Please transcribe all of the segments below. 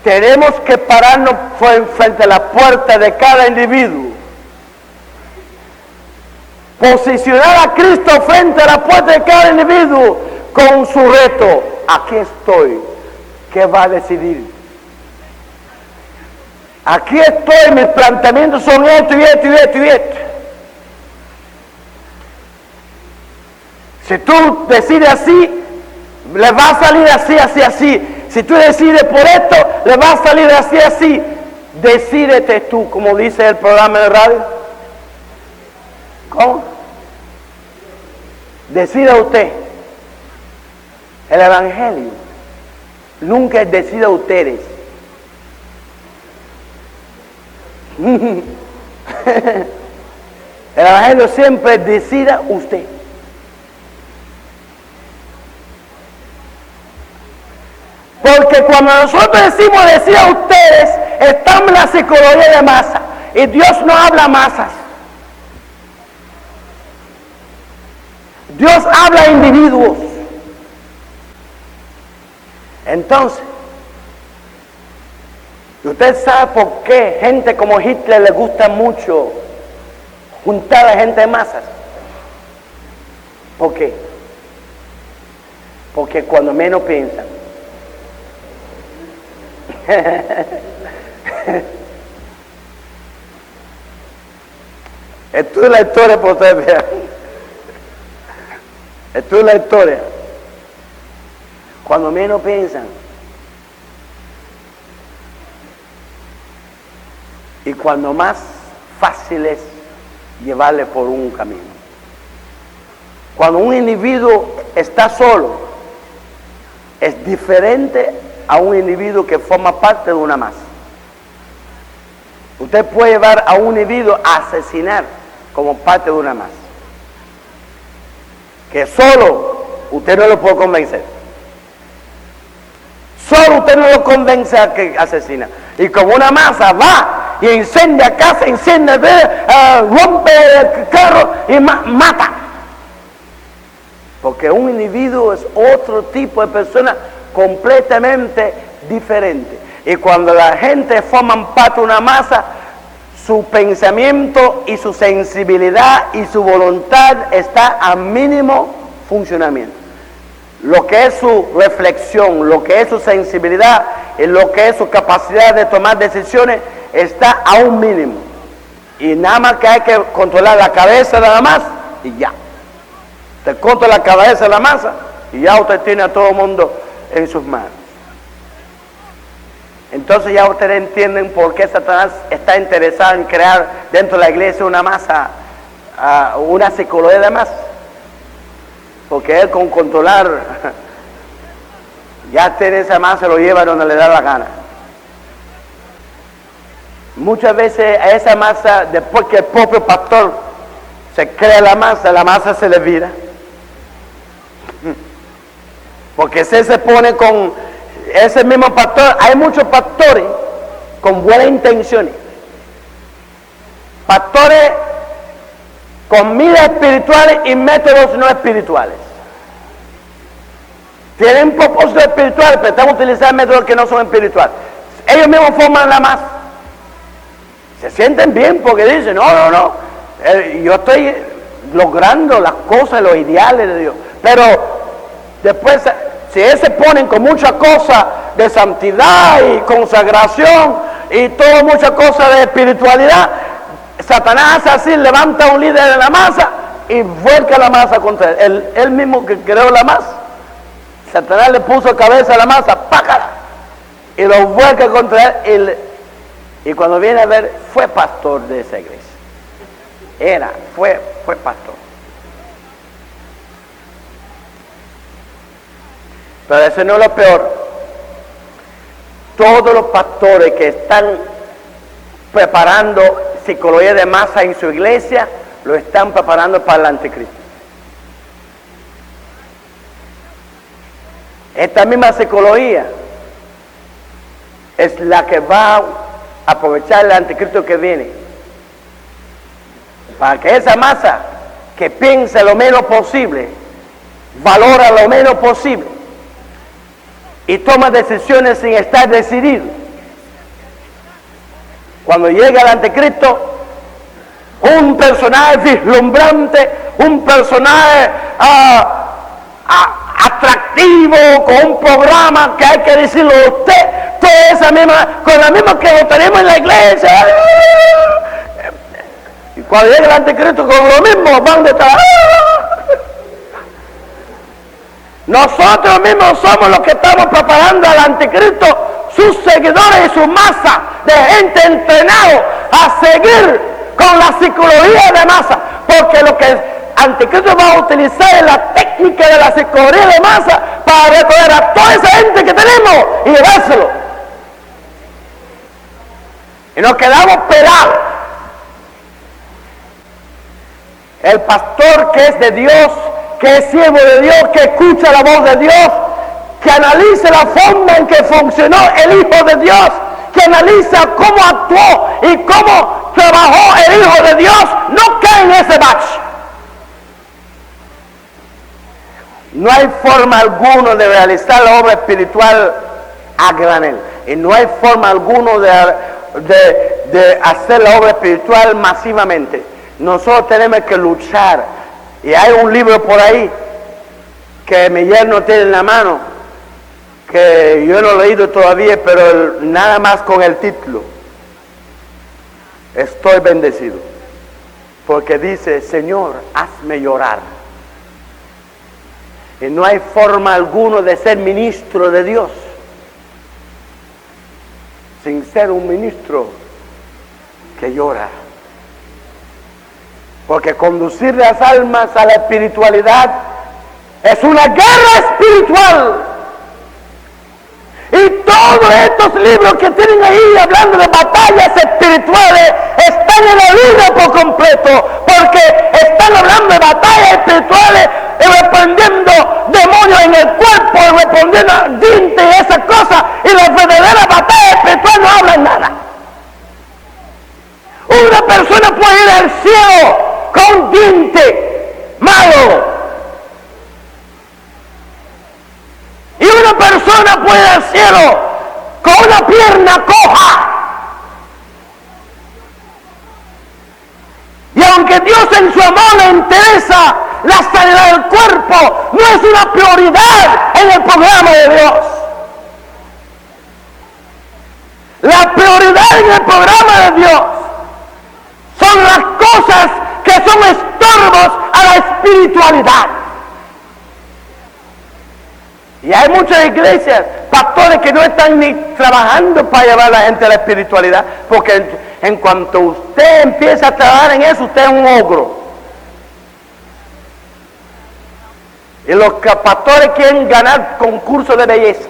tenemos que pararnos frente a la puerta de cada individuo. Posicionar a Cristo frente a la puerta de cada individuo con su reto. Aquí estoy. ¿Qué va a decidir? Aquí estoy, mis planteamientos son esto y esto y esto y esto. Si tú decides así, le va a salir así, así, así. Si tú decides por esto, le va a salir así, así. Decídete tú, como dice el programa de radio. ¿Cómo? Decida usted. El Evangelio nunca es decida ustedes. El Evangelio siempre decida usted. Porque cuando nosotros decimos decir a ustedes, estamos en la psicología de masa. Y Dios no habla masas. Dios habla a individuos. Entonces, usted sabe por qué gente como Hitler le gusta mucho juntar a gente de masas. ¿Por qué? Porque cuando menos piensan. Estudia la historia por ustedes vean. Estudia la historia. Cuando menos piensan. Y cuando más fácil es llevarle por un camino. Cuando un individuo está solo, es diferente a un individuo que forma parte de una masa. Usted puede llevar a un individuo a asesinar como parte de una masa. Que solo usted no lo puede convencer. Solo usted no lo convence a que asesina. Y como una masa va y incendia casa, incendia, rompe el carro y mata. Porque un individuo es otro tipo de persona completamente diferente. Y cuando la gente forma parte de una masa, su pensamiento y su sensibilidad y su voluntad está a mínimo funcionamiento. Lo que es su reflexión, lo que es su sensibilidad y lo que es su capacidad de tomar decisiones está a un mínimo. Y nada más que hay que controlar la cabeza nada más y ya. Te controla la cabeza de la masa y ya usted tiene a todo el mundo en sus manos. Entonces ya ustedes entienden por qué Satanás está interesado en crear dentro de la iglesia una masa, una psicología de masa. Porque él con controlar, ya tiene esa masa, lo lleva donde le da la gana. Muchas veces a esa masa, después que el propio pastor se crea la masa se le vira. Porque si se pone con ese mismo pastor, hay muchos pastores con buenas intenciones. Pastores con miras espirituales y métodos no espirituales. Tienen propósito espiritual, pero están utilizando métodos que no son espirituales. Ellos mismos forman la masa. Se sienten bien porque dicen, no, yo estoy logrando las cosas, los ideales de Dios. Pero después, si ellos se ponen con muchas cosas de santidad y consagración y todo muchas cosas de espiritualidad, Satanás así levanta a un líder de la masa y vuelca la masa contra él. Él mismo que creó la masa. Satanás le puso cabeza a la masa, ¡pácara! Y lo vuelca contra él. Y cuando viene a ver, fue pastor de esa iglesia. Fue pastor. Pero eso no es lo peor. Todos los pastores que están preparando psicología de masa en su iglesia, lo están preparando para el anticristo. Esta misma psicología es la que va a aprovechar el anticristo que viene. Para que esa masa que piense lo menos posible, valora lo menos posible y toma decisiones sin estar decidido, cuando llegue el anticristo, un personaje vislumbrante, un personaje atractivo, con un programa que hay que decirlo a usted, toda esa misma, con la misma que lo tenemos en la iglesia. Y cuando llegue el anticristo con lo mismo, van detrás. Nosotros mismos somos los que estamos preparando al anticristo, sus seguidores y su masa de gente entrenado a seguir con la psicología de masa, porque lo que el anticristo va a utilizar es la técnica de la psicología de masa para recoger a toda esa gente que tenemos y llevárselo. Y nos quedamos pelados. El pastor que es de Dios, que es siervo de Dios, que escucha la voz de Dios, que analice la forma en que funcionó el Hijo de Dios, que analiza cómo actuó y cómo trabajó el Hijo de Dios, no cae en ese bache. No hay forma alguna de realizar la obra espiritual a granel, y no hay forma alguna de hacer la obra espiritual masivamente. Nosotros tenemos que luchar, y hay un libro por ahí que mi yerno tiene en la mano, que yo no lo he leído todavía, pero nada más con el título, estoy bendecido, porque dice: Señor, hazme llorar. Y no hay forma alguna de ser ministro de Dios sin ser un ministro que llora. Porque conducir las almas a la espiritualidad es una guerra espiritual. Y todos estos libros que tienen ahí hablando de batallas espirituales están en el libro por completo, porque están hablando de batallas espirituales y reprendiendo demonios en el cuerpo, y reprendiendo dientes y esas cosas, y las verdaderas batallas espirituales no hablan nada. Una persona puede ir al cielo con un diente malo, y una persona puede ir al cielo con una pierna coja. Y aunque Dios en su amor le interesa la sanidad del cuerpo, no es una prioridad en el programa de Dios. La prioridad en el programa de Dios son las cosas que son estorbos a la espiritualidad. Y hay muchas iglesias, pastores, que no están ni trabajando para llevar a la gente a la espiritualidad, porque en cuanto usted empieza a trabajar en eso, usted es un ogro. Y los pastores quieren ganar concursos de belleza.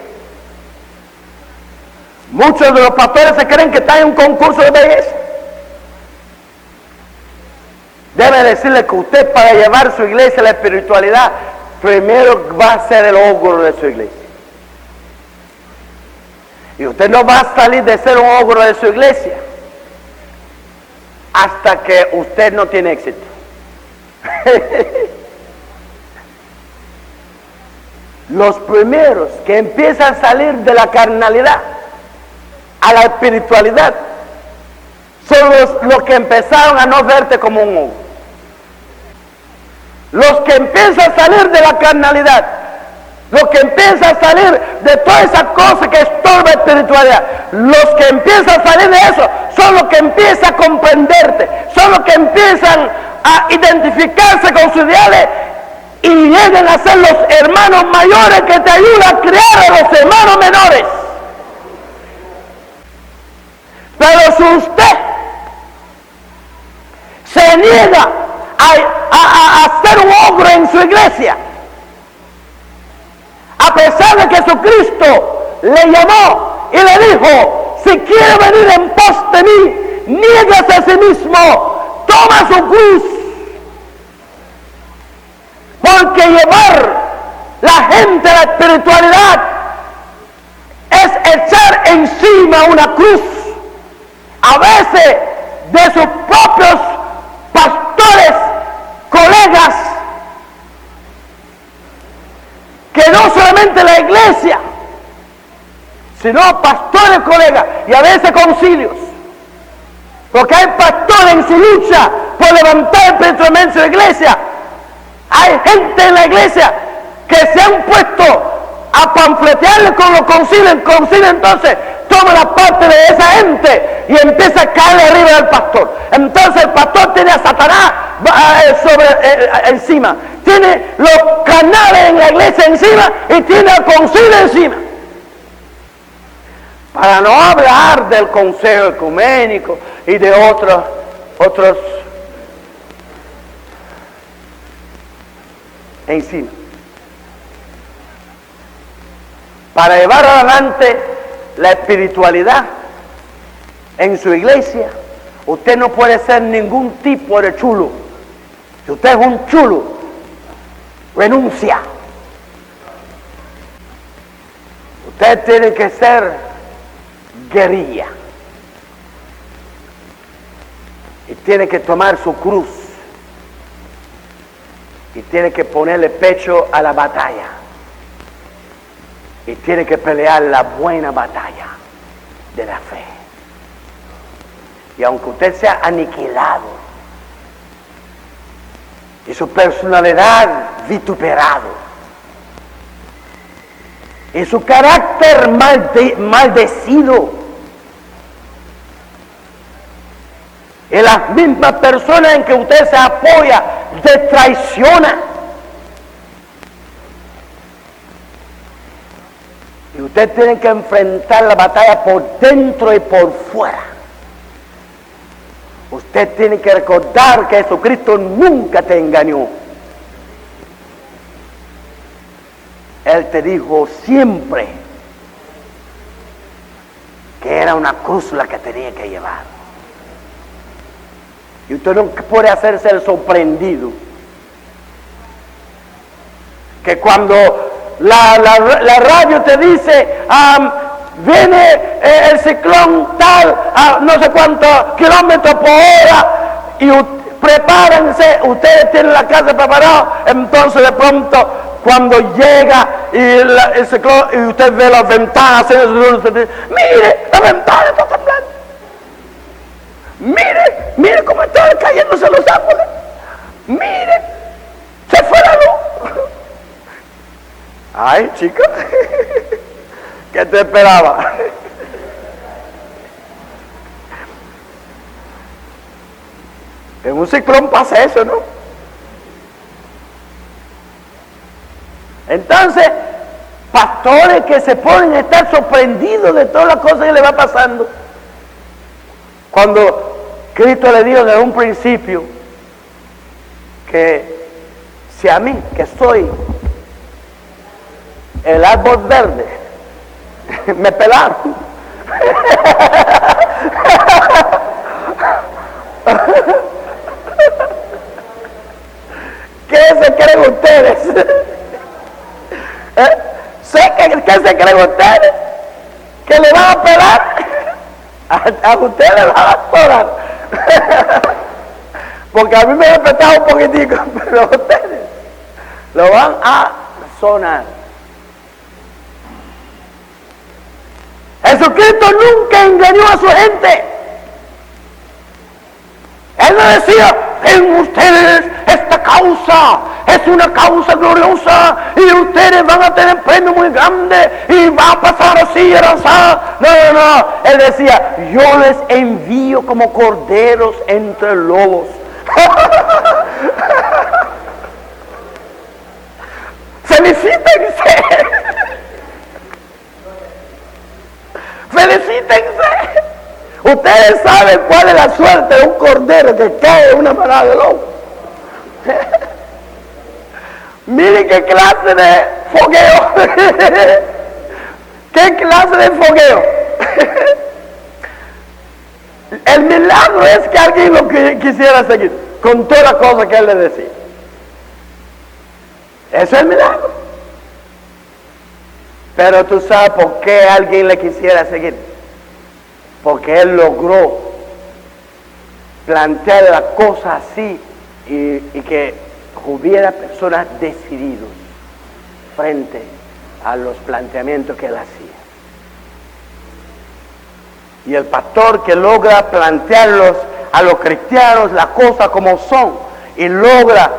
Muchos de los pastores se creen que están en un concurso de belleza. Debe decirle que usted, para llevar su iglesia a la espiritualidad, primero va a ser el ogro de su iglesia. Y usted no va a salir de ser un ogro de su iglesia hasta que usted no tiene éxito. Los primeros que empiezan a salir de la carnalidad a la espiritualidad son los que empezaron a no verte como un ogro. Los que empiezan a salir de la carnalidad, los que empiezan a salir de todas esas cosas que estorban la espiritualidad, los que empiezan a salir de eso son los que empiezan a comprenderte, son los que empiezan a identificarse con sus ideales y llegan a ser los hermanos mayores que te ayudan a criar a los hermanos menores. Pero si usted se niega a ser un ogro en su iglesia, a pesar de que Jesucristo le llamó y le dijo: si quiere venir en pos de mí, niégase a sí mismo, toma su cruz. Porque llevar la gente a la espiritualidad es echar encima una cruz, a veces de sus propios pastores, colegas, que no solamente la iglesia, sino pastores, colegas, y a veces concilios. Porque hay pastores en su lucha por levantar espiritualmente su iglesia. Hay gente en la iglesia que se han puesto a panfletearle con los concilios. El concilio entonces toma la parte de esa gente y empieza a caerle arriba del pastor. Entonces el pastor tiene a Satanás encima. Tiene los canales en la iglesia encima y tiene al concilio encima. Para no hablar del consejo ecuménico y de otros encima. Para llevar adelante la espiritualidad en su iglesia, usted no puede ser ningún tipo de chulo. Si usted es un chulo, renuncia. Usted tiene que ser guerrilla y tiene que tomar su cruz y tiene que ponerle pecho a la batalla y tiene que pelear la buena batalla de la fe. Y aunque usted sea aniquilado y su personalidad vituperado y su carácter maldecido, y las mismas personas en que usted se apoya te traiciona, y usted tiene que enfrentar la batalla por dentro y por fuera. Usted tiene que recordar que Jesucristo nunca te engañó. Él te dijo siempre que era una cruz la que tenía que llevar. Y usted no puede hacerse el sorprendido. Que cuando la radio te dice, viene el ciclón tal, a no sé cuántos kilómetros por hora, y prepárense, ustedes tienen la casa preparada, entonces de pronto, cuando llega y el ciclón, y usted ve las ventanas, mire, la ventana está temblando. Mire cómo están cayéndose los árboles. Mire, se fue la luz. Ay, chico, ¿qué te esperaba? En un ciclón pasa eso, ¿no? Entonces, pastores que se ponen a estar sorprendidos de todas las cosas que le va pasando. Cuando Cristo le dijo desde un principio que si a mí, que soy el árbol verde, me pelaron. ¿Qué se creen ustedes? ¿Qué se creen ustedes? ¿Que le van a pelar? A ustedes les van a sonar. Porque a mí me ha apretado un poquitico, pero a ustedes lo van a sonar. Jesucristo nunca engañó a su gente. Él no decía, en ustedes esta causa es una causa gloriosa y ustedes van a tener premio muy grande y va a pasar así, avanzar. No. Él decía, yo les envío como corderos entre lobos. Felicítense. Felicítense. Ustedes saben cuál es la suerte de un cordero que cae en una manada de lobos. Miren qué clase de fogueo. ¿Qué clase de fogueo? El milagro es que alguien lo quisiera seguir con toda la cosa que él le decía. Eso es el milagro. Pero tú sabes por qué alguien le quisiera seguir. Porque él logró plantear la cosa así y que hubiera personas decididas frente a los planteamientos que él hacía. Y el pastor que logra plantearlos a los cristianos las cosas como son, y logra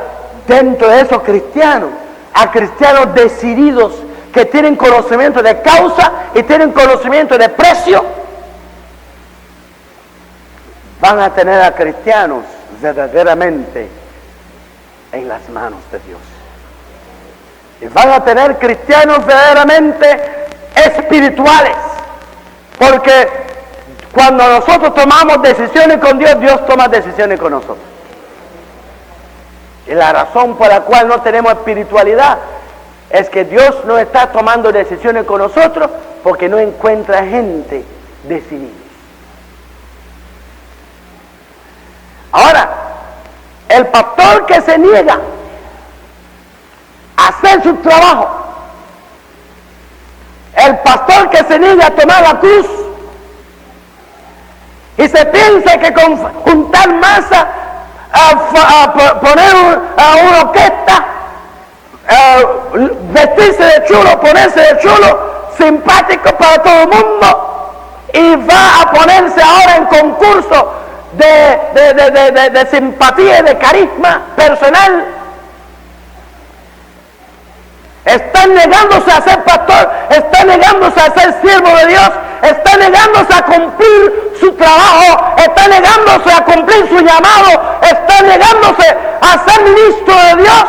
dentro de esos cristianos, a cristianos decididos que tienen conocimiento de causa y tienen conocimiento de precio, van a tener a cristianos verdaderamente en las manos de Dios. Y van a tener cristianos verdaderamente espirituales, porque cuando nosotros tomamos decisiones con Dios, Dios toma decisiones con nosotros. Y la razón por la cual no tenemos espiritualidad es que Dios no está tomando decisiones con nosotros porque no encuentra gente decidida. Ahora, el pastor que se niega a hacer su trabajo, el pastor que se niega a tomar la cruz y se piensa que con juntar masa, poner una orquesta, vestirse de chulo, ponerse de chulo, simpático para todo el mundo, y va a ponerse ahora en concurso de simpatía y de carisma personal. Está negándose a ser pastor, está negándose a ser siervo de Dios, está negándose a cumplir su trabajo, está negándose a cumplir su llamado, está negándose a ser ministro de Dios,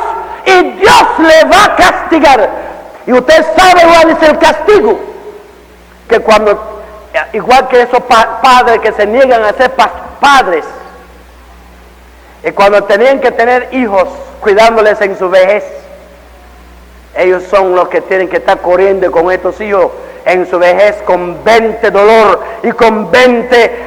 y Dios le va a castigar. Y usted sabe cuál es el castigo, que cuando, igual que esos padres que se niegan a ser padres, y cuando tenían que tener hijos cuidándoles en su vejez, ellos son los que tienen que estar corriendo con estos hijos en su vejez con 20 dolor y con 20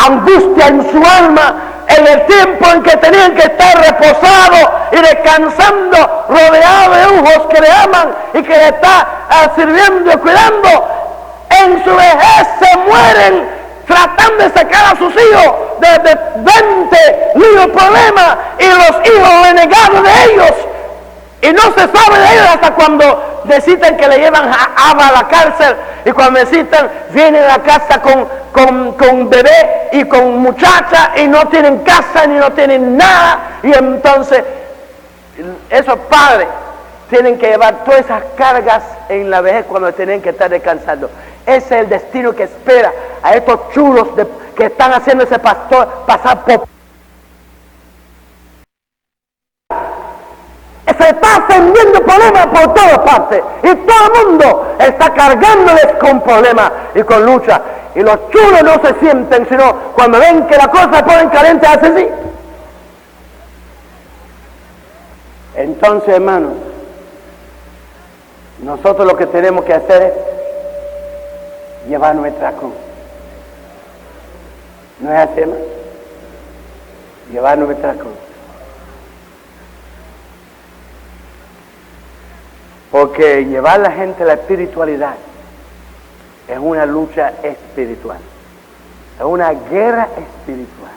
angustia en su alma, en el tiempo en que tenían que estar reposados y descansando, rodeados de hijos que le aman y que le están sirviendo y cuidando. En su vejez se mueren tratando de sacar a sus hijos de 20 líos problemas, y los hijos renegados de ellos, y no se sabe de ellos hasta cuando necesitan que le llevan a la cárcel, y cuando necesitan vienen a la casa con bebé y con muchacha, y no tienen casa ni no tienen nada, y entonces esos padres tienen que llevar todas esas cargas en la vejez cuando tienen que estar descansando. Ese es el destino que espera a estos chulos que están haciendo ese pastor pasar por... Se está ascendiendo problemas por todas partes, y todo el mundo está cargándoles con problemas y con lucha, y los chulos no se sienten, sino cuando ven que la cosa se pone caliente, hacen así. Entonces, hermanos, nosotros lo que tenemos que hacer es llevar nuestra cruz. ¿No es así, hermano? Llevar nuestra cruz. Porque llevar a la gente a la espiritualidad es una lucha espiritual, es una guerra espiritual,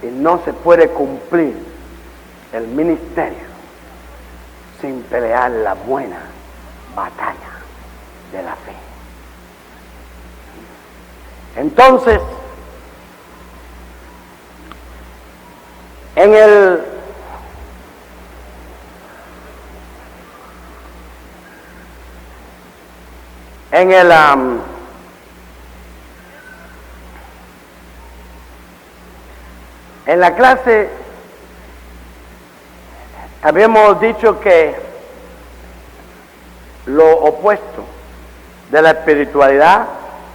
y no se puede cumplir el ministerio sin pelear la buena batalla de la fe. Entonces, en la clase habíamos dicho que lo opuesto de la espiritualidad,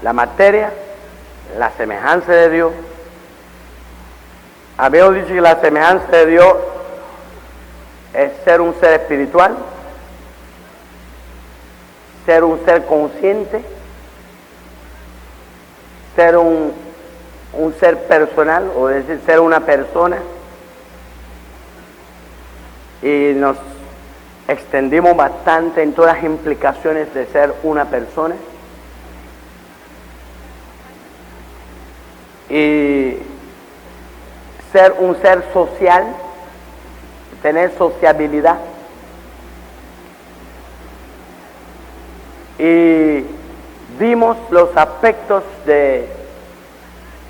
la materia, la semejanza de Dios. Habíamos dicho que la semejanza de Dios es ser un ser espiritual, ser un ser consciente, ser un ser personal, o decir, ser una persona. Y nos extendimos bastante en todas las implicaciones de ser una persona. Y ser un ser social, tener sociabilidad. y vimos los aspectos de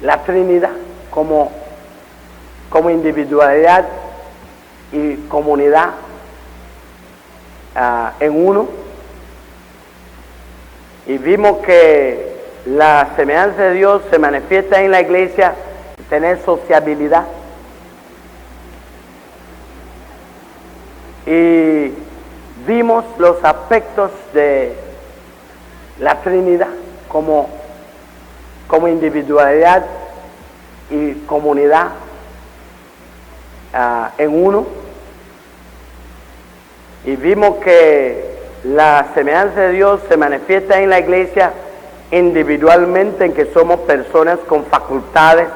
la Trinidad como individualidad y comunidad en uno, y vimos que la semejanza de Dios se manifiesta en la iglesia, tener sociabilidad, y vimos los aspectos de la Trinidad como individualidad y comunidad en uno, y vimos que la semejanza de Dios se manifiesta en la iglesia individualmente, en que somos personas con facultades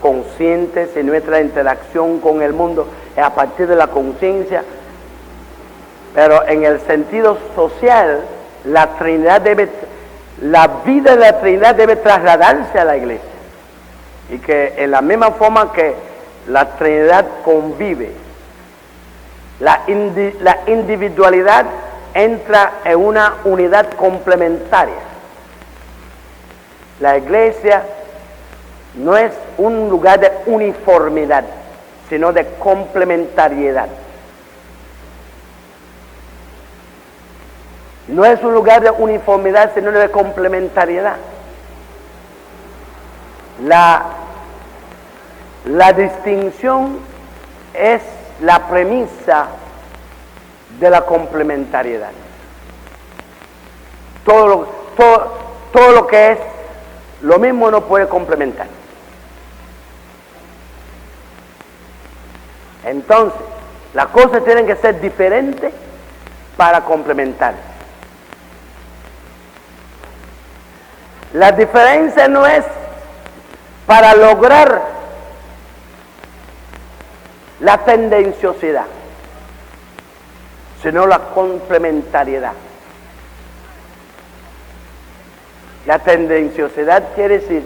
conscientes en nuestra interacción con el mundo a partir de la conciencia, pero en el sentido social la vida de la Trinidad debe trasladarse a la iglesia, y que en la misma forma que la Trinidad convive, la individualidad entra en una unidad complementaria. La iglesia no es un lugar de uniformidad, sino de complementariedad. No es un lugar de uniformidad, sino de complementariedad. La distinción es la premisa de la complementariedad. Todo lo que es lo mismo no puede complementar. Entonces, las cosas tienen que ser diferentes para complementar. La diferencia no es para lograr la tendenciosidad, sino la complementariedad. La tendenciosidad quiere decir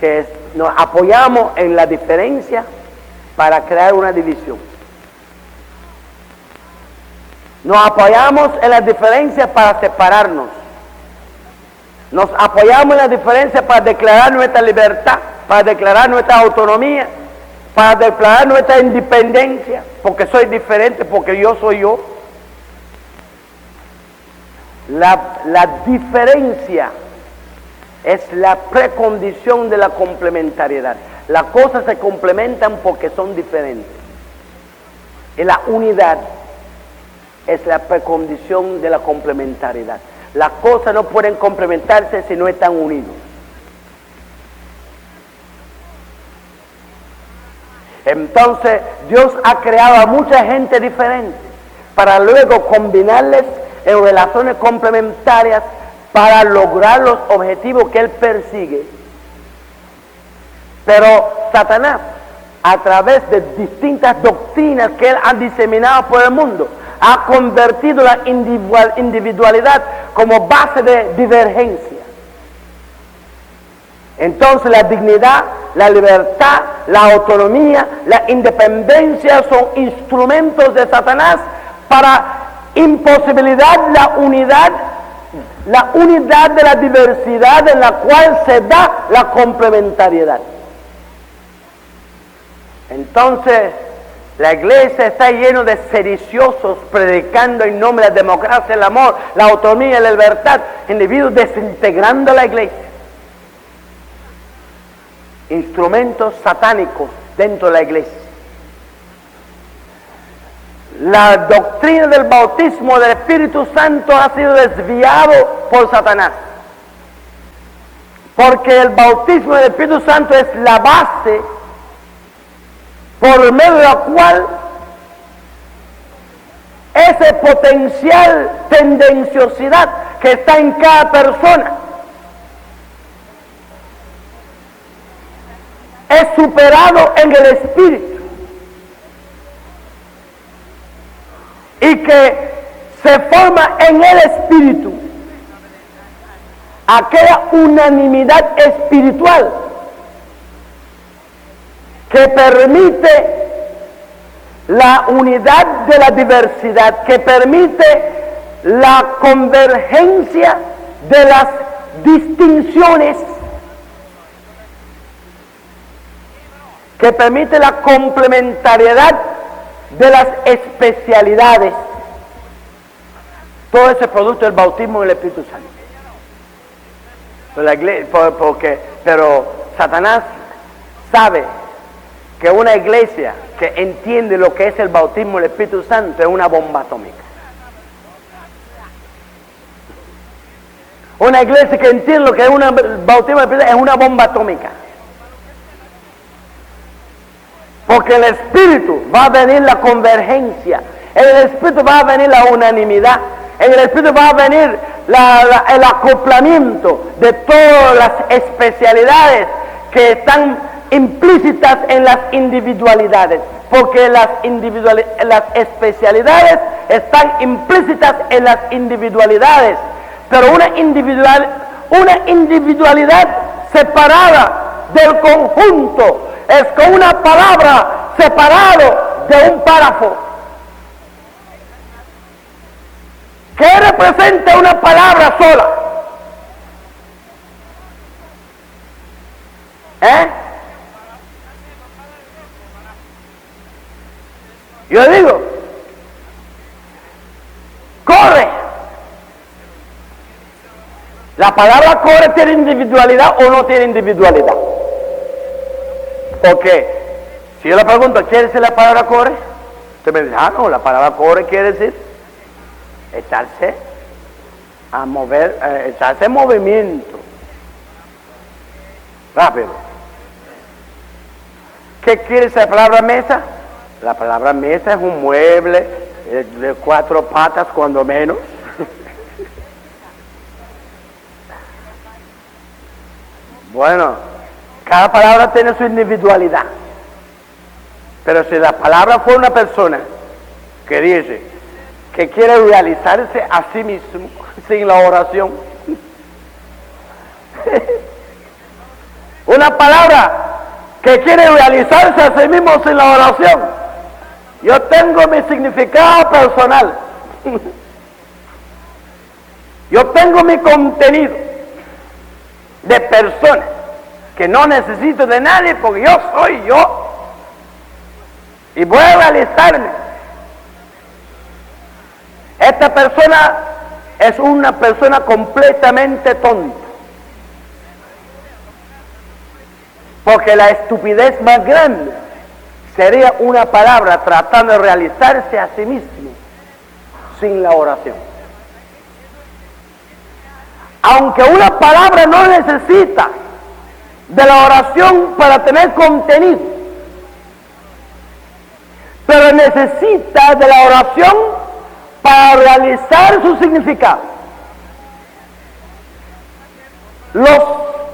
que nos apoyamos en la diferencia para crear una división. Nos apoyamos en las diferencias para separarnos. Nos apoyamos en la diferencia para declarar nuestra libertad, para declarar nuestra autonomía, para declarar nuestra independencia, porque soy diferente, porque yo soy yo. La diferencia es la precondición de la complementariedad. Las cosas se complementan porque son diferentes. Y la unidad es la precondición de la complementariedad. Las cosas no pueden complementarse si no están unidos. Entonces, Dios ha creado a mucha gente diferente para luego combinarles en relaciones complementarias para lograr los objetivos que Él persigue. Pero Satanás, a través de distintas doctrinas que Él ha diseminado por el mundo, ha convertido la individualidad como base de divergencia. Entonces la dignidad, la libertad, la autonomía, la independencia son instrumentos de Satanás para imposibilitar la unidad de la diversidad en la cual se da la complementariedad. Entonces, la iglesia está llena de sediciosos predicando en nombre de la democracia, el amor, la autonomía y la libertad, individuos desintegrando la iglesia. Instrumentos satánicos dentro de la iglesia. La doctrina del bautismo del Espíritu Santo ha sido desviado por Satanás, porque el bautismo del Espíritu Santo es la base por medio de la cual ese potencial tendenciosidad que está en cada persona es superado en el Espíritu, y que se forma en el Espíritu aquella unanimidad espiritual que permite la unidad de la diversidad, que permite la convergencia de las distinciones, que permite la complementariedad de las especialidades. Todo ese producto del bautismo del Espíritu Santo. Pero Satanás sabe que una iglesia que entiende lo que es el bautismo del Espíritu Santo es una bomba atómica. Una iglesia que entiende lo que es un bautismo del Espíritu Santo es una bomba atómica. Porque en el Espíritu va a venir la convergencia, en el Espíritu va a venir la unanimidad, en el Espíritu va a venir el acoplamiento de todas las especialidades que están implícitas en las individualidades, porque las especialidades están implícitas en las individualidades, pero una individualidad separada del conjunto es con una palabra separado de un párrafo. ¿Qué representa una palabra sola? Yo digo, corre. ¿La palabra corre tiene individualidad o no tiene individualidad? Porque si yo le pregunto, ¿qué dice la palabra corre? Usted me dice, no, la palabra corre quiere decir echarse a mover, echarse en movimiento rápido. ¿Qué quiere decir la palabra mesa? La palabra mesa es un mueble de 4 patas cuando menos. Bueno, cada palabra tiene su individualidad. Pero si la palabra fue una persona que dice que quiere realizarse a sí mismo sin la oración, una palabra que quiere realizarse a sí mismo sin la oración, yo tengo mi significado personal. Yo tengo mi contenido de persona que no necesito de nadie porque yo soy yo y voy a realizarme. Esta persona es una persona completamente tonta, porque la estupidez más grande sería una palabra tratando de realizarse a sí mismo sin la oración. Aunque una palabra no necesita de la oración para tener contenido, pero necesita de la oración para realizar su significado.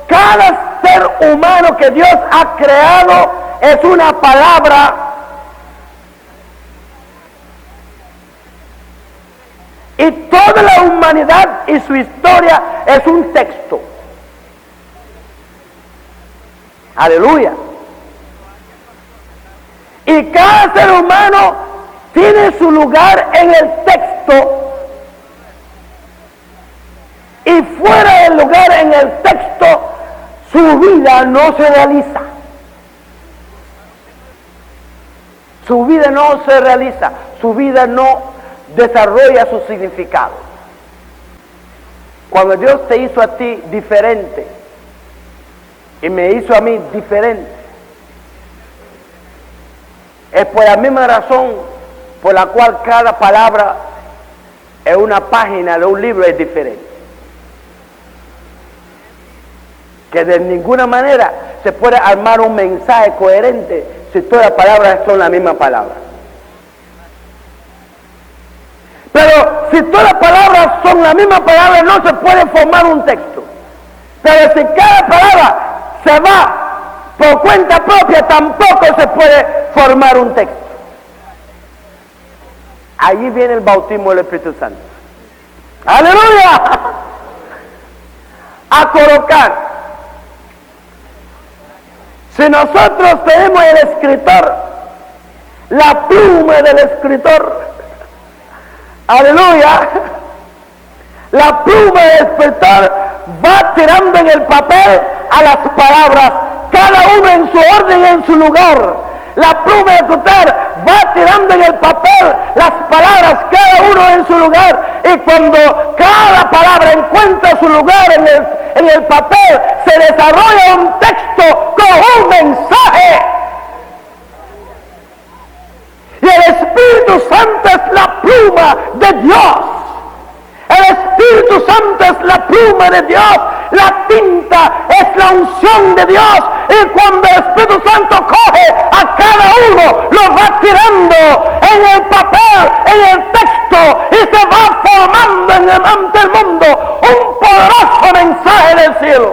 Cada ser humano que Dios ha creado es una palabra. Y toda la humanidad y su historia es un texto. Aleluya. Y cada ser humano tiene su lugar en el texto. Y fuera del lugar en el texto, su vida no se realiza. Su vida no se realiza. Su vida no desarrolla su significado. Cuando Dios te hizo a ti diferente y me hizo a mí diferente, es por la misma razón por la cual cada palabra en una página de un libro es diferente. Que de ninguna manera se puede armar un mensaje coherente si todas las palabras son la misma palabra. Pero si todas las palabras son la misma palabra, no se puede formar un texto. Pero si cada palabra se va por cuenta propia, tampoco se puede formar un texto. Allí viene el bautismo del Espíritu Santo. ¡Aleluya! A colocar. Si nosotros tenemos el escritor, la pluma del escritor, aleluya, La pluma del escritor va tirando en el papel a las palabras, cada uno en su orden, en su lugar. La pluma del escritor va tirando en el papel las palabras, cada uno en su lugar. Y cuando cada palabra encuentra su lugar en el papel, se desarrolla un texto con un mensaje. Y el Espíritu Santo es la pluma de Dios. El Espíritu Santo es la pluma de Dios. La tinta es la unción de Dios. Y cuando el Espíritu Santo coge a cada uno, lo va tirando en el papel, en el texto, y se va formando ante el mundo un poderoso mensaje del cielo.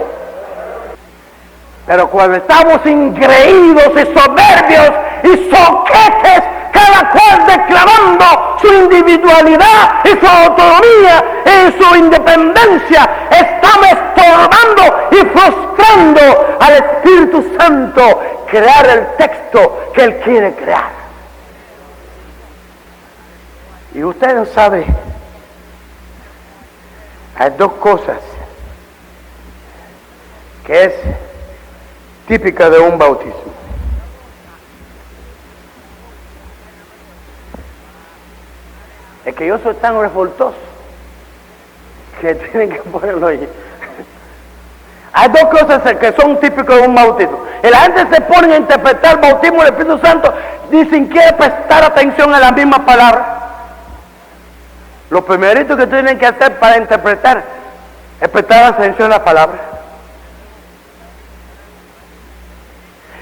Pero cuando estamos ingreídos y soberbios y soquetes, cada cual declarando su individualidad y su autonomía y su independencia, estamos estorbando y frustrando al Espíritu Santo crear el texto que Él quiere crear. Y usted sabe, hay dos cosas que es típica de un bautismo. Es que yo soy tan revoltoso que tienen que ponerlo ahí. Hay dos cosas que son típicas de un bautismo. Y la gente se pone a interpretar el bautismo del Espíritu Santo y sin querer prestar atención a la misma palabra. Lo primerito que tienen que hacer para interpretar es prestar atención a la palabra.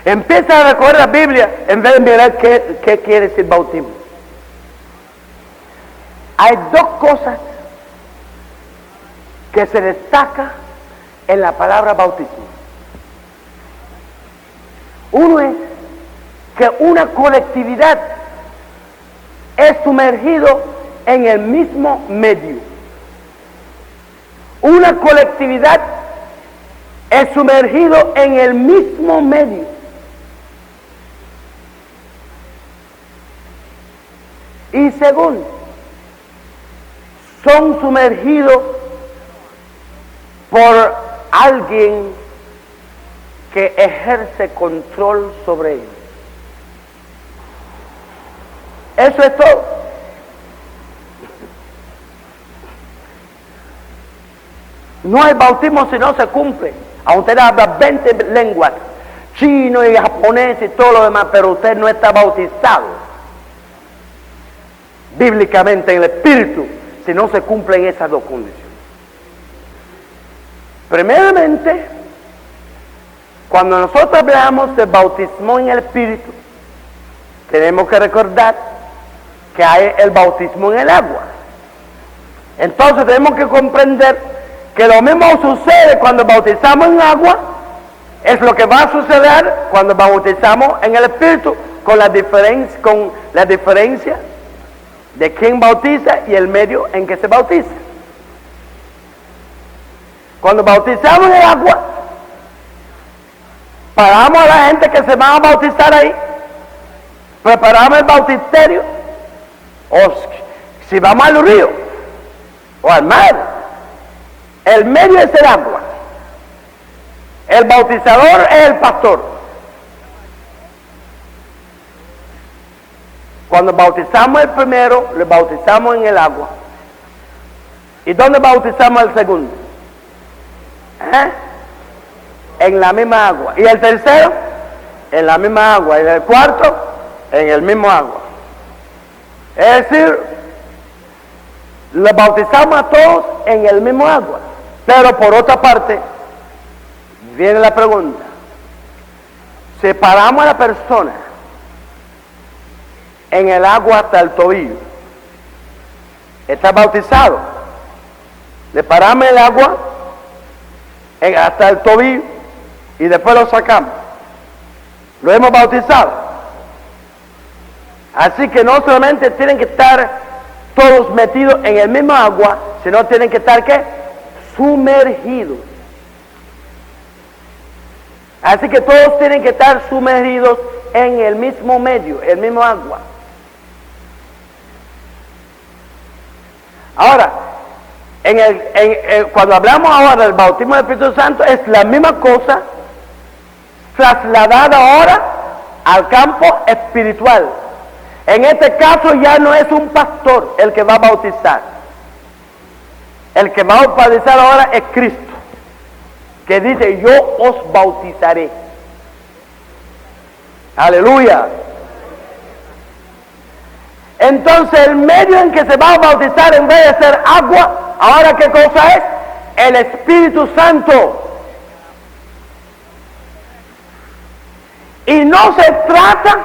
Empieza a recorrer la Biblia en vez de mirar qué quiere decir bautismo. Hay dos cosas que se destacan en la palabra bautismo. Uno es que una colectividad es sumergido en el mismo medio. Una colectividad es sumergido en el mismo medio. Y segundo, son sumergidos por alguien que ejerce control sobre ellos. Eso es todo. No hay bautismo si no se cumple. Aunque usted habla 20 lenguas, chino y japonés y todo lo demás, pero usted no está bautizado bíblicamente en el Espíritu si no se cumplen esas dos condiciones. Primeramente, cuando nosotros hablamos de bautismo en el Espíritu, tenemos que recordar que hay el bautismo en el agua. Entonces tenemos que comprender que lo mismo sucede cuando bautizamos en agua, es lo que va a suceder cuando bautizamos en el Espíritu, con la diferencia de quién bautiza y el medio en que se bautiza. Cuando bautizamos en el agua, paramos a la gente que se va a bautizar ahí, preparamos el bautisterio, o si vamos al río o al mar, el medio es el agua, el bautizador es el pastor. Cuando bautizamos el primero, le bautizamos en el agua. ¿Y dónde bautizamos el segundo? En la misma agua. ¿Y el tercero? En la misma agua. ¿Y el cuarto? En el mismo agua. Es decir, le bautizamos a todos en el mismo agua. Pero por otra parte, viene la pregunta. Separamos a la persona en el agua hasta el tobillo. Está bautizado. Le paramos el agua hasta el tobillo y después lo sacamos. Lo hemos bautizado. Así que no solamente tienen que estar todos metidos en el mismo agua, sino tienen que estar ¿qué? Sumergidos. Así que todos tienen que estar sumergidos en el mismo medio, el mismo agua. Ahora, Cuando hablamos ahora del bautismo del Espíritu Santo, es la misma cosa trasladada ahora al campo espiritual. En este caso ya no es un pastor el que va a bautizar. El que va a bautizar ahora es Cristo, que dice: yo os bautizaré. Aleluya. Entonces el medio en que se va a bautizar, en vez de ser agua, ahora ¿qué cosa es? El Espíritu Santo. Y no se trata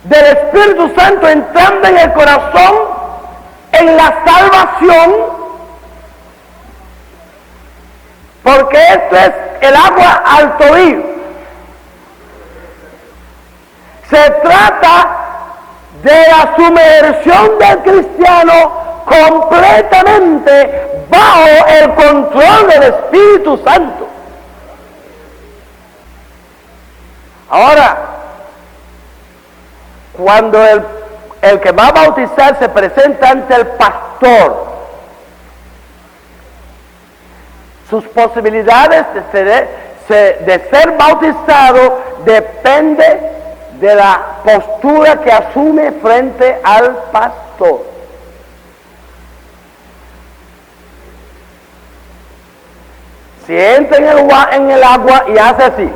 del Espíritu Santo entrando en el corazón en la salvación, porque esto es el agua al tobillo. Se trata de la sumersión del cristiano completamente bajo el control del Espíritu Santo. Ahora, cuando el que va a bautizar se presenta ante el pastor, sus posibilidades de ser bautizado depende de la postura que asume frente al pastor. Si entra en el agua y hace así,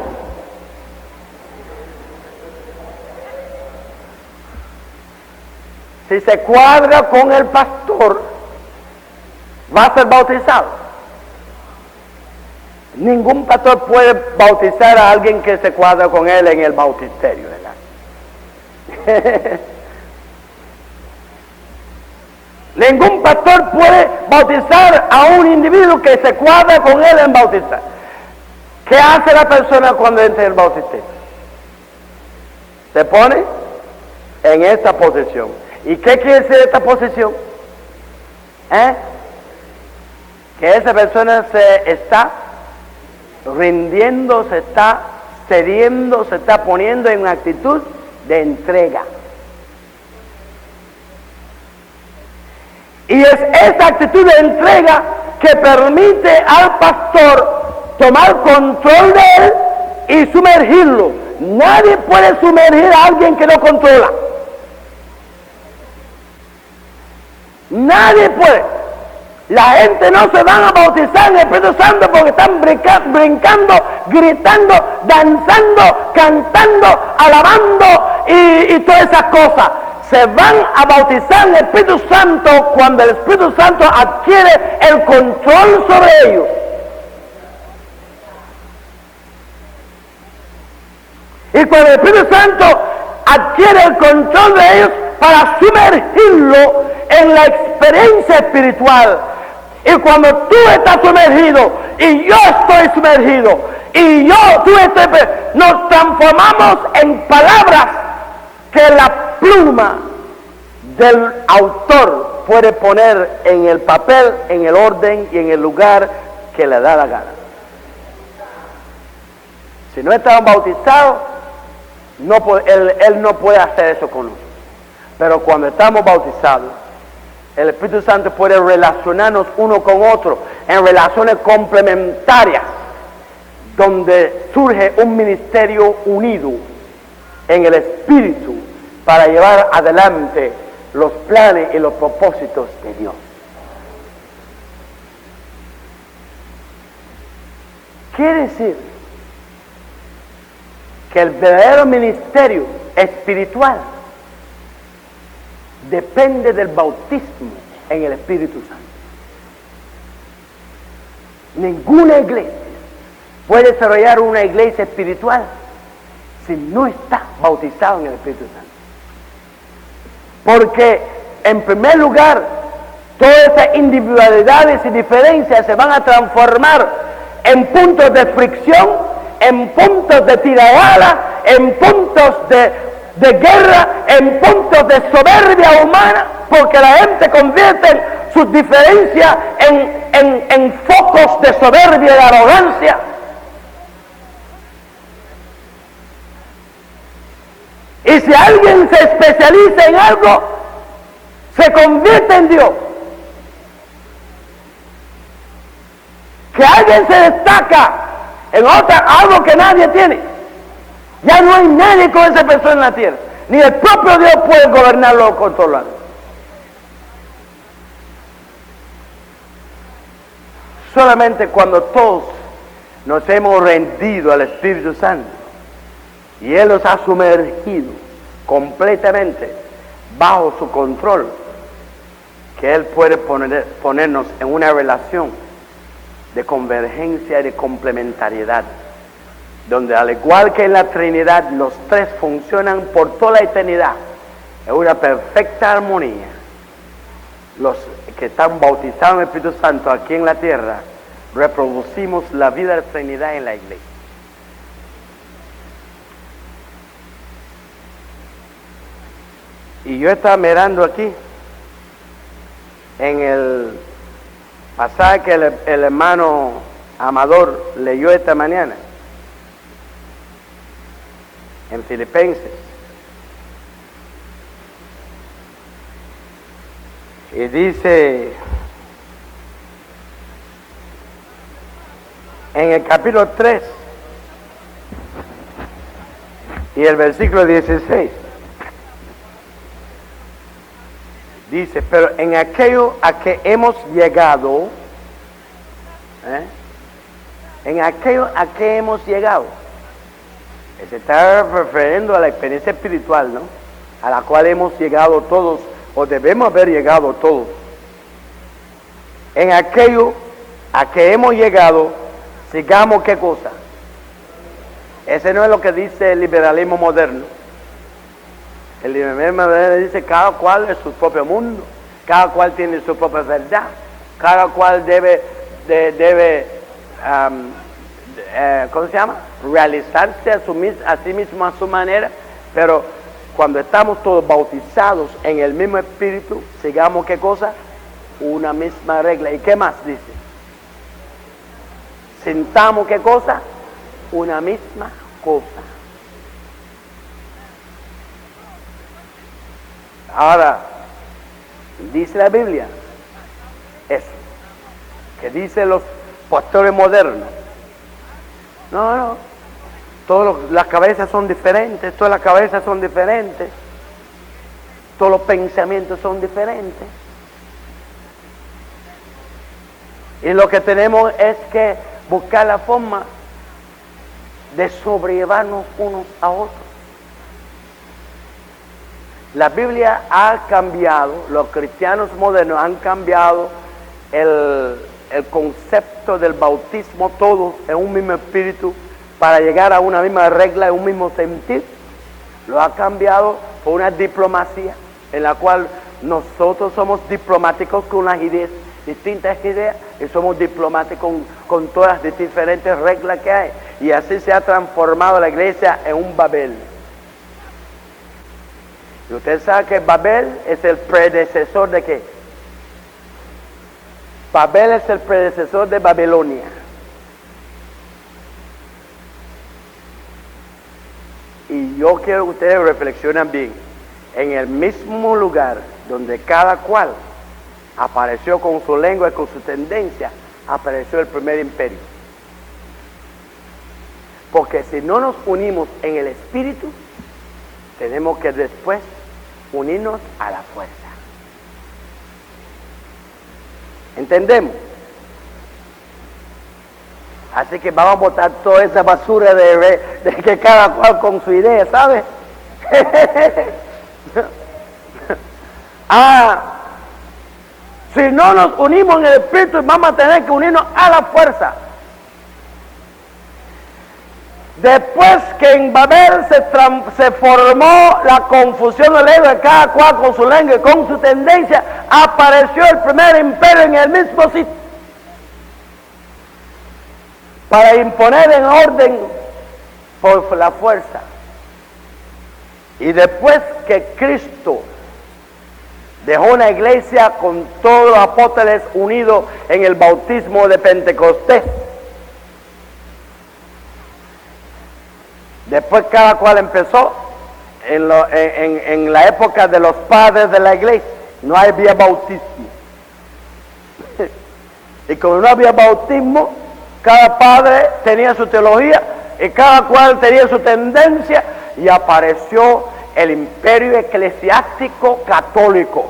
si se cuadra con el pastor, va a ser bautizado. Ningún pastor puede bautizar a alguien que se cuadra con él en el bautisterio, ¿verdad? Ningún pastor puede bautizar a un individuo que se cuadra con él en bautizar. ¿Qué hace la persona cuando entra en el bautisterio? Se pone en esta posición. ¿Y qué quiere decir esta posición? Que esa persona se está rindiendo, se está cediendo, se está poniendo en una actitud de entrega. Y es esa actitud de entrega que permite al pastor tomar control de él y sumergirlo. Nadie puede sumergir a alguien que no controla. Nadie puede. La gente no se van a bautizar en el Espíritu Santo porque están brincando, gritando, danzando, cantando, alabando y todas esas cosas. Se van a bautizar en el Espíritu Santo cuando el Espíritu Santo adquiere el control sobre ellos. Y cuando el Espíritu Santo adquiere el control de ellos para sumergirlo en la experiencia espiritual. Y cuando tú estás sumergido y yo estoy sumergido y nos transformamos en palabras que la pluma del autor puede poner en el papel, en el orden y en el lugar que le da la gana. Si no estamos bautizados, él no puede hacer eso con nosotros. Pero cuando estamos bautizados, el Espíritu Santo puede relacionarnos uno con otro en relaciones complementarias, donde surge un ministerio unido en el Espíritu para llevar adelante los planes y los propósitos de Dios. Quiere decir que el verdadero ministerio espiritual depende del bautismo en el Espíritu Santo. Ninguna iglesia puede desarrollar una iglesia espiritual si no está bautizado en el Espíritu Santo. Porque, en primer lugar, todas esas individualidades y diferencias se van a transformar en puntos de fricción, en puntos de tiradera, en puntos de guerra, en puntos de soberbia humana, porque la gente convierte sus diferencias en focos de soberbia y de arrogancia. Y si alguien se especializa en algo, se convierte en Dios. que alguien se destaca en algo que nadie tiene. Ya no hay nadie con esa persona en la tierra. Ni el propio Dios puede gobernarlo o controlarlo. Solamente cuando todos nos hemos rendido al Espíritu Santo y Él nos ha sumergido completamente bajo su control, que Él puede ponernos en una relación de convergencia y de complementariedad, donde al igual que en la Trinidad, los tres funcionan por toda la eternidad en una perfecta armonía. Los que están bautizados en el Espíritu Santo aquí en la tierra, reproducimos la vida de la Trinidad en la iglesia. Y yo estaba mirando aquí en el pasaje que el hermano Amador leyó esta mañana en Filipenses, y dice en el capítulo 3 y el versículo 16, dice: pero en aquello a que hemos llegado, en aquello a que hemos llegado, se está refiriendo a la experiencia espiritual, ¿no?, a la cual hemos llegado todos, o debemos haber llegado todos. En aquello a que hemos llegado, sigamos ¿qué cosa? Ese no es lo que dice el liberalismo moderno. El liberalismo moderno dice: cada cual es su propio mundo, cada cual tiene su propia verdad, cada cual debe ¿cómo se llama?, realizarse a sí mismo a su manera. Pero cuando estamos todos bautizados en el mismo Espíritu, sigamos ¿qué cosa? Una misma regla. ¿Y qué más dice? Sintamos ¿qué cosa? Una misma cosa. Ahora, dice la Biblia eso, que dicen los pastores modernos: no, todas las cabezas son diferentes, todas las cabezas son diferentes, todos los pensamientos son diferentes, y lo que tenemos es que buscar la forma de sobrellevarnos unos a otros. La Biblia ha cambiado, los cristianos modernos han cambiado el concepto del bautismo todos en un mismo espíritu para llegar a una misma regla, en un mismo sentir. Lo ha cambiado por una diplomacia en la cual nosotros somos diplomáticos con las ideas, distintas ideas, y somos diplomáticos con todas las diferentes reglas que hay. Y así se ha transformado la iglesia en un Babel. Y usted sabe que Babel es el predecesor de ¿qué? Babel es el predecesor de Babilonia. Y yo quiero que ustedes reflexionen bien. En el mismo lugar donde cada cual apareció con su lengua y con su tendencia, apareció el primer imperio. Porque si no nos unimos en el espíritu, tenemos que después unirnos a la fuerza. ¿Entendemos? Así que vamos a botar toda esa basura de que cada cual con su idea, ¿sabes? Si no nos unimos en el espíritu, vamos a tener que unirnos a la fuerza. Después que en Babel se formó la confusión de lengua, cada cual con su lengua y con su tendencia, apareció el primer imperio en el mismo sitio para imponer en orden por la fuerza. Y después que Cristo dejó una iglesia con todos los apóstoles unidos en el bautismo de Pentecostés, después cada cual empezó en la época de los padres de la iglesia. No había bautismo. Y como no había bautismo, cada padre tenía su teología y cada cual tenía su tendencia, y apareció el imperio eclesiástico católico.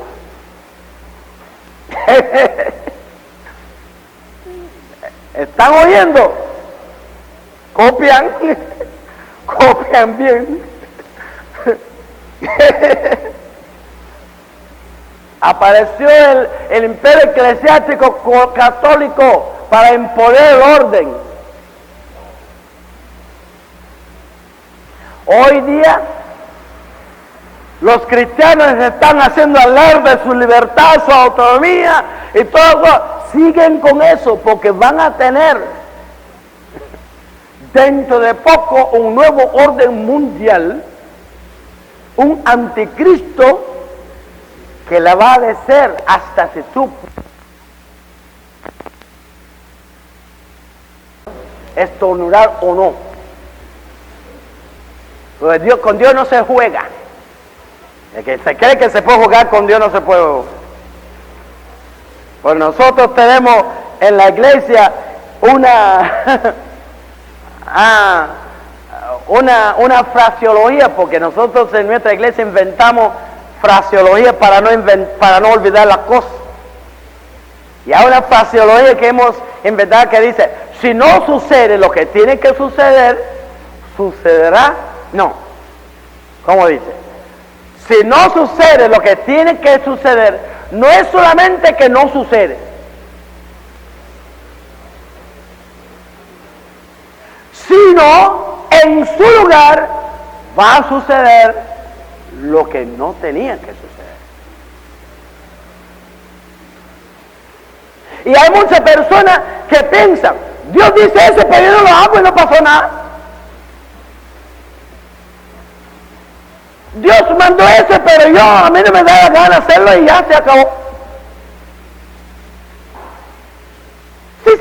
¿Están oyendo? ¿Copian? ¿Copian bien? Apareció el imperio eclesiástico católico para imponer el orden. Hoy día los cristianos están haciendo alarde de su libertad, su autonomía y todo eso. Siguen con eso porque van a tener dentro de poco un nuevo orden mundial, un anticristo que la va a deshacer hasta si tú estornudar o no. Porque con Dios no se juega. El que se cree que se puede jugar con Dios no se puede jugar. Pues nosotros tenemos en la iglesia una fraseología, porque nosotros en nuestra iglesia inventamos fraseología para no olvidar las cosas. Y hay una fraseología que hemos inventado que dice: si no sucede lo que tiene que suceder, sucederá. No, ¿cómo dice? Si no sucede lo que tiene que suceder, no es solamente que no sucede, sino en su lugar va a suceder lo que no tenía que suceder. Y hay muchas personas que piensan: Dios dice eso, pero yo no lo hago y no pasó nada. Dios mandó eso, pero a mí no me da la gana hacerlo y ya se acabó. Sí,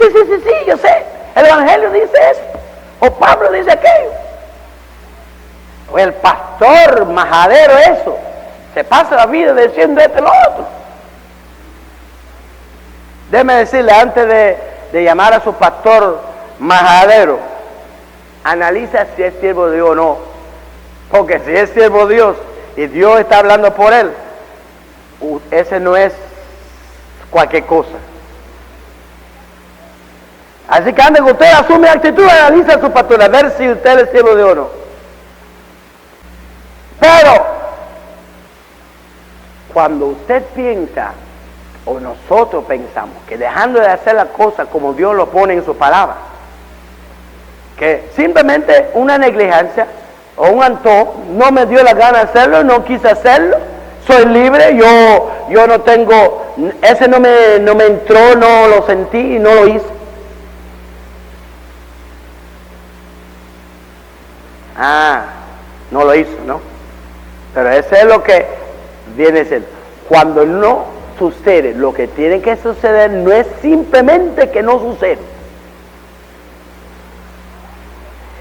yo sé. El Evangelio dice eso. O Pablo dice aquello. O el pastor majadero eso. Se pasa la vida diciendo esto y lo otro. Déjeme decirle, antes de llamar a su pastor majadero, analiza si es siervo de Dios o no. Porque si es siervo de Dios y Dios está hablando por él, ese no es cualquier cosa. Así que antes que usted asume actitud, analiza a su pastor a ver si usted es siervo de Dios o no. Pero cuando usted piensa, o nosotros pensamos, que dejando de hacer las cosas como Dios lo pone en su palabra, que simplemente una negligencia o un antojo, no me dio la gana de hacerlo, no quise hacerlo, soy libre, yo no tengo, ese no me entró, no lo sentí y no lo hice. No lo hizo, ¿no? Pero eso es lo que viene a ser. Cuando no sucede lo que tiene que suceder, no es simplemente que no sucede.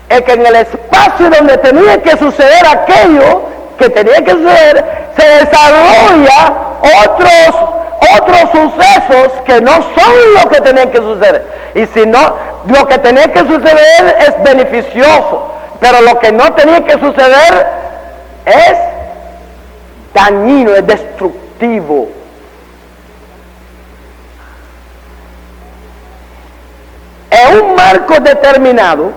Es que en el espacio donde tenía que suceder aquello que tenía que suceder, se desarrolla otros sucesos que no son lo que tenían que suceder. Y si no, lo que tenía que suceder es beneficioso, pero lo que no tenía que suceder es dañino, es destructivo. En un marco determinado,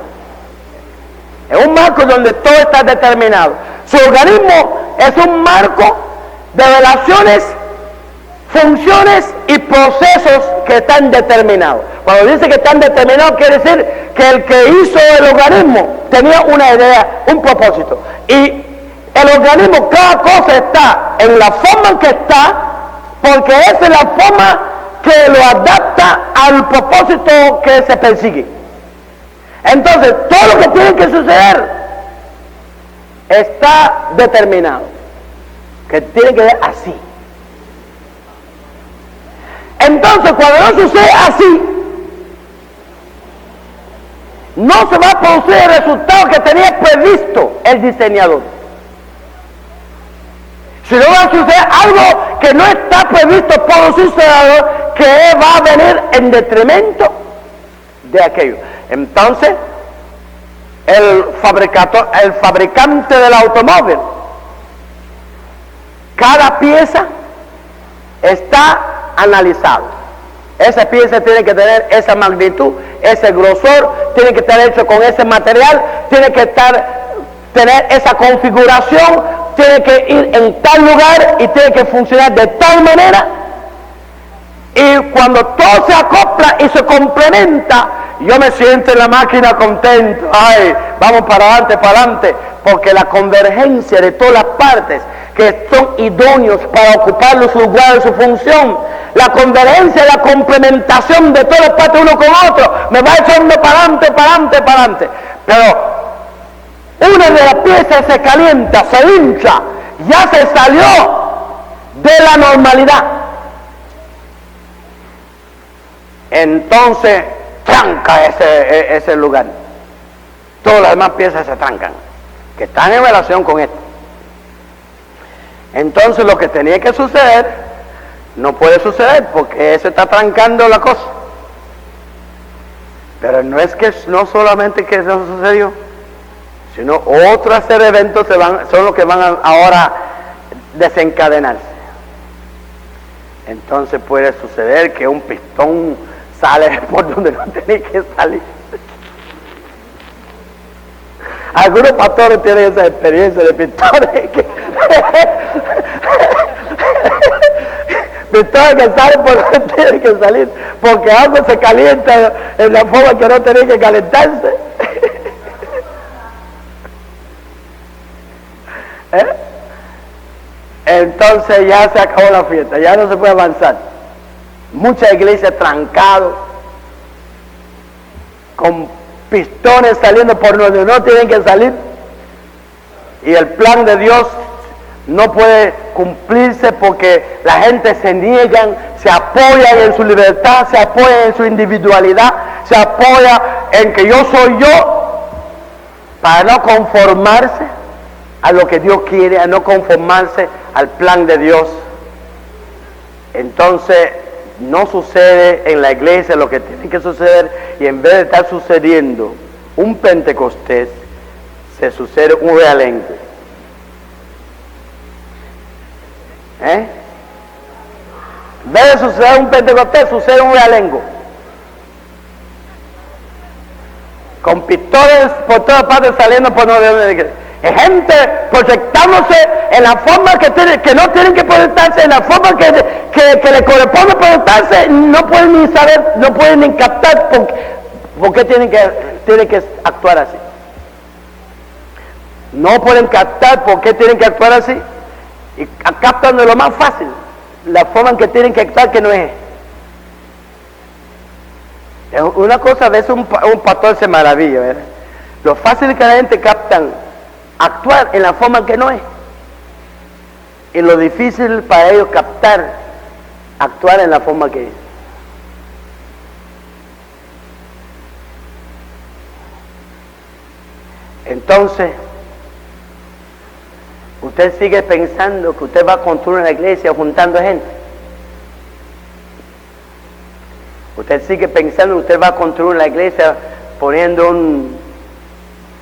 en un marco donde todo está determinado, su organismo es un marco de relaciones, funciones y procesos que están determinados. Cuando dice que están determinados, quiere decir que el que hizo el organismo tenía una idea, un propósito. Y el organismo, cada cosa está en la forma en que está, porque esa es la forma que lo adapta al propósito que se persigue. Entonces, todo lo que tiene que suceder está determinado, que tiene que ser así. Entonces, cuando no sucede así, no se va a producir el resultado que tenía previsto el diseñador. Si no va a suceder algo que no está previsto por el diseñador, que va a venir en detrimento de aquello. Entonces, el fabricante del automóvil, cada pieza está analizado. Esa pieza tiene que tener esa magnitud, ese grosor, tiene que estar hecho con ese material, tiene que tener esa configuración, tiene que ir en tal lugar y tiene que funcionar de tal manera. Y cuando todo se acopla y se complementa, yo me siento en la máquina contento. Ay, vamos para adelante, porque la convergencia de todas las partes que son idóneos para ocupar su lugar, su función, la convergencia, la complementación de todas las partes uno con otro, me va echando para adelante. Pero una de las piezas se calienta, se hincha, ya se salió de la normalidad. Entonces tranca ese lugar. Todas las demás piezas se trancan, que están en relación con esto. Entonces lo que tenía que suceder no puede suceder porque se está trancando la cosa. Pero no es que no solamente que eso sucedió, sino otros eventos son los que van ahora a desencadenarse. Entonces puede suceder que un pistón sale por donde no tiene que salir. Algunos pastores tienen esa experiencia de pistones pistones que salen por donde tienen que salir, porque algo se calienta en la forma que no tiene que calentarse. Entonces ya se acabó la fiesta, ya no se puede avanzar. Muchas iglesias trancadas, con pistones saliendo por donde no tienen que salir, y el plan de Dios no puede cumplirse porque la gente se niegan, se apoyan en su libertad, se apoyan en su individualidad, se apoya en que yo soy yo, para no conformarse a lo que Dios quiere, a no conformarse al plan de Dios. Entonces no sucede en la iglesia lo que tiene que suceder, y en vez de estar sucediendo un Pentecostés, se sucede un realengo. En vez de suceder un Pentecostés, sucede un realengo, con pistones por todas partes saliendo por donde gente proyectándose en la forma que no tienen que proyectarse, en la forma que le corresponde proyectarse. No pueden ni saber, no pueden ni captar por qué tienen que actuar así. No pueden captar por qué tienen que actuar así, y captan de lo más fácil, la forma en que tienen que actuar, que no es. Una cosa, a veces un pastor se maravilla, ¿verdad? Lo fácil que la gente captan actuar en la forma que no es, y lo difícil para ellos captar actuar en la forma que es. Entonces usted sigue pensando que usted va a construir una iglesia juntando gente. Usted sigue pensando que usted va a construir una iglesia poniendo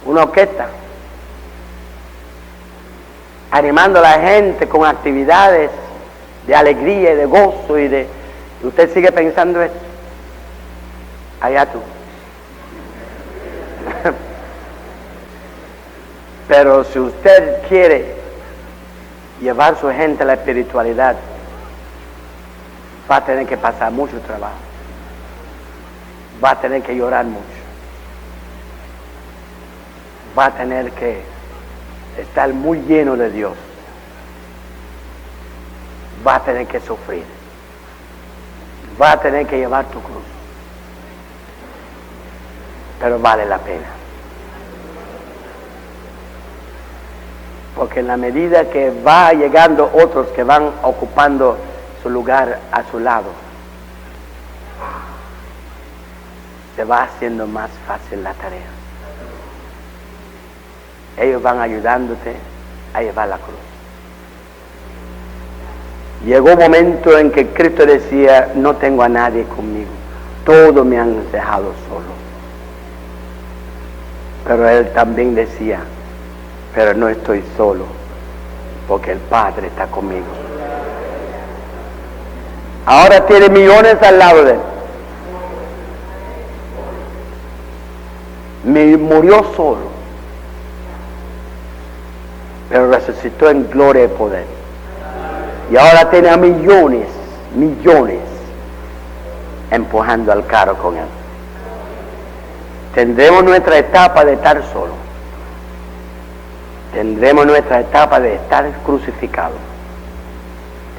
una orquesta, animando a la gente con actividades de alegría y de gozo y usted sigue pensando esto. Allá tú. Pero si usted quiere llevar su gente a la espiritualidad, va a tener que pasar mucho trabajo, va a tener que llorar mucho, va a tener que estar muy lleno de Dios, va a tener que sufrir, va a tener que llevar tu cruz, pero vale la pena, porque en la medida que va llegando otros que van ocupando su lugar a su lado, se va haciendo más fácil la tarea. Ellos van ayudándote a llevar la cruz. Llegó un momento en que Cristo decía: no tengo a nadie conmigo, todos me han dejado solo. Pero él también decía, pero no estoy solo, porque el Padre está conmigo. Ahora tiene millones al lado de él. Murió solo, pero resucitó en gloria y poder. Y ahora tiene a millones empujando al carro con él. Tendremos nuestra etapa de estar solo. Tendremos nuestra etapa de estar crucificado.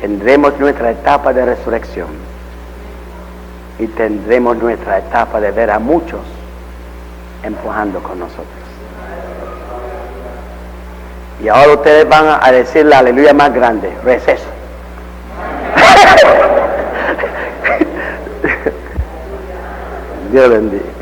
Tendremos nuestra etapa de resurrección. Y tendremos nuestra etapa de ver a muchos empujando con nosotros. Y ahora ustedes van a decir la aleluya más grande, receso. Dios bendiga.